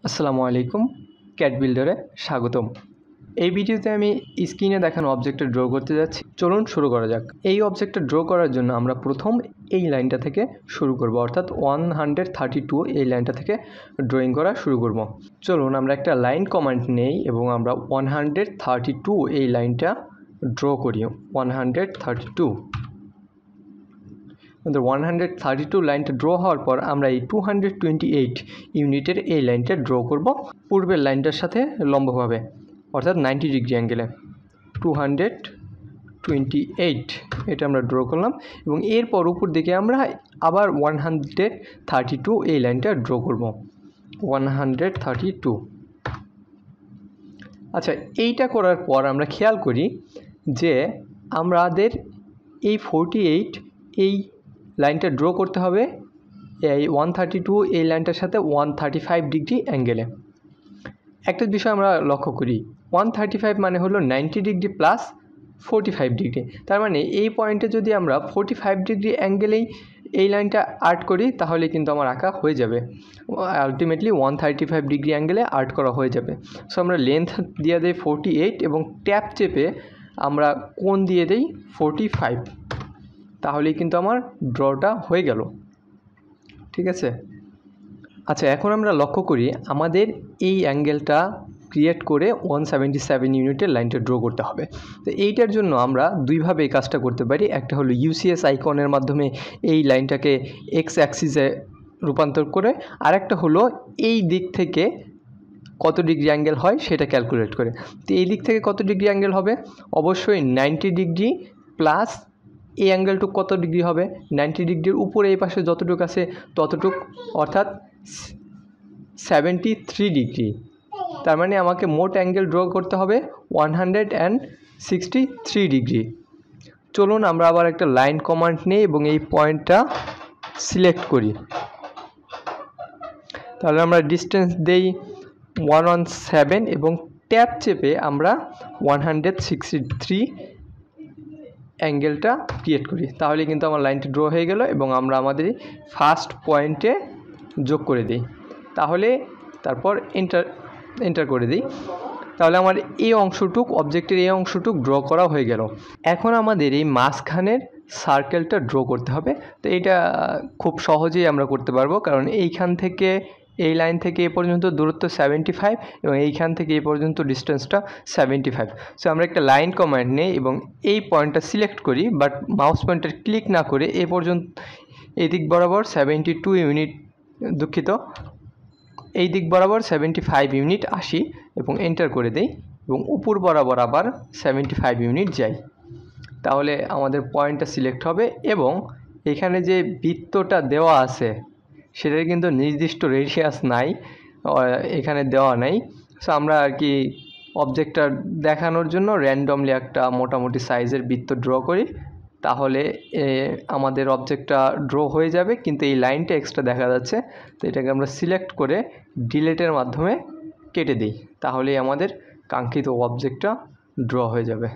আসসালামু আলাইকুম, ক্যাট বিল্ডারে স্বাগতম। এই ভিডিওতে আমি স্ক্রিনে দেখানো অবজেক্টটা ড্র করতে যাচ্ছি। চলুন শুরু করা যাক। এই অবজেক্টটা ড্র করার জন্য আমরা প্রথম এই লাইনটা থেকে শুরু করব, অর্থাৎ 132 এই লাইনটা থেকে ড্রয়িং করা শুরু করব। চলুন আমরা একটা লাইন কমান্ড নেই এবং আমরা 132 এই লাইনটা ড্র করি। 132 লাইনটা ড্র হওয়ার পর আমরা এই 228 ইউনিটের এই লাইনটা ড্র করব পূর্বের লাইনটার সাথে লম্বভাবে, অর্থাৎ 90 ডিগ্রি অ্যাঙ্গেলে। 228 এটা আমরা ড্র করলাম এবং এরপর উপর দিকে আমরা আবার 132 এই লাইনটা ড্র করব। 132। আচ্ছা, এইটা করার পর আমরা খেয়াল করি যে আমাদের এই 48 এই লাইনটা ড্র করতে হবে এই 132 এই লাইনটার সাথে 135 ডিগ্রি অ্যাঙ্গেলে। একটা বিষয় আমরা লক্ষ্য করি, 135 মানে হলো 90 ডিগ্রি প্লাস 45 ডিগ্রি। তার মানে এই পয়েন্টে যদি আমরা 45 ডিগ্রি অ্যাঙ্গেলেই এই লাইনটা আর্ট করি তাহলে কিন্তু আমার আঁকা হয়ে যাবে। আলটিমেটলি 135 ডিগ্রি অ্যাঙ্গেলে আর্ট করা হয়ে যাবে। সো আমরা লেন্থ দিয়ে দিই 48 এবং ট্যাপ চেপে আমরা কোণ দিয়ে দিই 45, তাহলেই কিন্তু আমার ড্রটা হয়ে গেল। ঠিক আছে। আচ্ছা, এখন আমরা লক্ষ্য করি আমাদের এই অ্যাঙ্গেলটা ক্রিয়েট করে 177 ইউনিটের লাইনটা ড্র করতে হবে। তো এইটার জন্য আমরা দুইভাবে এই কাজটা করতে পারি। একটা হলো ইউসিএস আইকনের মাধ্যমে এই লাইনটাকে এক্স অ্যাক্সিসে রূপান্তর করে, আর একটা হলো এই দিক থেকে কত ডিগ্রি অ্যাঙ্গেল হয় সেটা ক্যালকুলেট করে। তো এই দিক থেকে কত ডিগ্রি অ্যাঙ্গেল হবে, অবশ্যই 90 ডিগ্রি প্লাস এই অ্যাঙ্গেলটুকু কত ডিগ্রি হবে, 90 ডিগ্রির উপরে এই পাশে যতটুকু আছে ততটুক, অর্থাৎ 73 ডিগ্রি। তার মানে আমাকে মোট অ্যাঙ্গেল ড্র করতে হবে 163 ডিগ্রি। চলুন আমরা আবার একটা লাইন কমান্ড নিই এবং এই পয়েন্টটা সিলেক্ট করি। তাহলে আমরা ডিস্টেন্স দেই 117 এবং ট্যাপ চেপে আমরা 163 অ্যাঙ্গেলটা ক্রিয়েট করি। তাহলে কিন্তু আমার লাইনটা ড্র হয়ে গেল এবং আমরা আমাদের ফার্স্ট পয়েন্টে যোগ করে দিই। তাহলে তারপর এন্টার করে দিই। তাহলে আমার এই অংশটুক অবজেক্টের এই অংশটুক ড্র করা হয়ে গেল। এখন আমাদের এই মাঝখানের সার্কেলটা ড্র করতে হবে। তো এটা খুব সহজেই আমরা করতে পারবো, কারণ এইখান থেকে এই লাইন থেকে এ পর্যন্ত দূরত্ব 75 এবং এইখান থেকে এই পর্যন্ত ডিস্টেন্সটা 75। সো আমরা একটা লাইন কমান্ড নিই এবং এই পয়েন্টটা সিলেক্ট করি, বাট মাউস পয়েন্টার ক্লিক না করে এ পর্যন্ত এই দিক বরাবর 72 ইউনিট, দুঃখিত, এই দিক বরাবর 75 ইউনিট আসি এবং এন্টার করে দেই এবং উপর বরাবর আবার 75 ইউনিট যাই। তাহলে আমাদের পয়েন্টটা সিলেক্ট হবে এবং এখানে যে বৃত্তটা দেওয়া আছে সেটার কিন্তু নির্দিষ্ট রেডিয়াস নাই, এখানে দেওয়া নাই। সো আমরা আর কি অবজেক্টটা দেখানোর জন্য র্যান্ডমলি একটা মোটামুটি সাইজের বৃত্ত ড্র করি, তাহলে আমাদের অবজেক্টটা ড্র হয়ে যাবে, কিন্তু এই লাইনটা এক্সট্রা দেখা যাচ্ছে। তো এটাকে আমরা সিলেক্ট করে ডিলেটের মাধ্যমে কেটে দিই, তাহলেই আমাদের কাঙ্ক্ষিত অবজেক্টটা ড্র হয়ে যাবে।